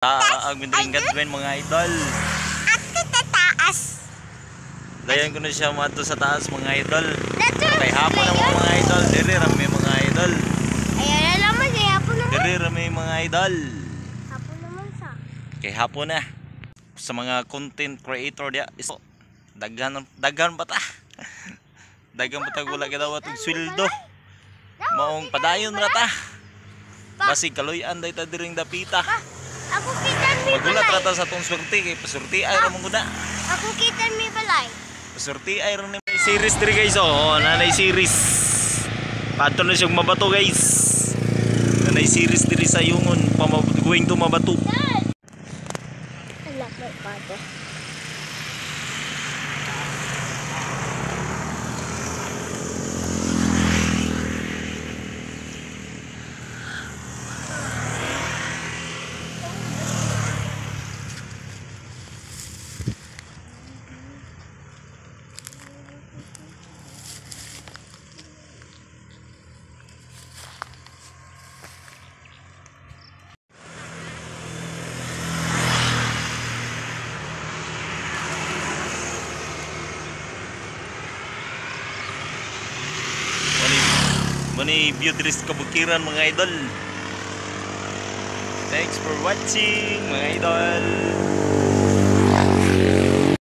Ang mindring gadwen mga idol. At kita taas. Dayan ko na siya mato sa taas mga idol. Kay hapon na mga idol. Diri rami mga idol. Ayan na naman, kay hapon naman. Diri rami mga idol. Hapon naman sa. Kay hapon na. Sa mga content creator dia. Daghan pa ta. Daghan pa ta gula gidawat og sweldo. Maong padayon ra ta. Basig kaloy-an day ta diring dapita. Ako kita mi Magulat balay. rata sa tong swerte kay pasurti ay ra mong guda. Ako kita mi balay. Pasurti ay ra ni series diri guys oh, nanay series. Padto na siyang mabato guys. Nanay series diri sa yungon going to mabato. Alak may pato. Mani view diri sa kabukiran mga idol. Thanks for watching mga idol.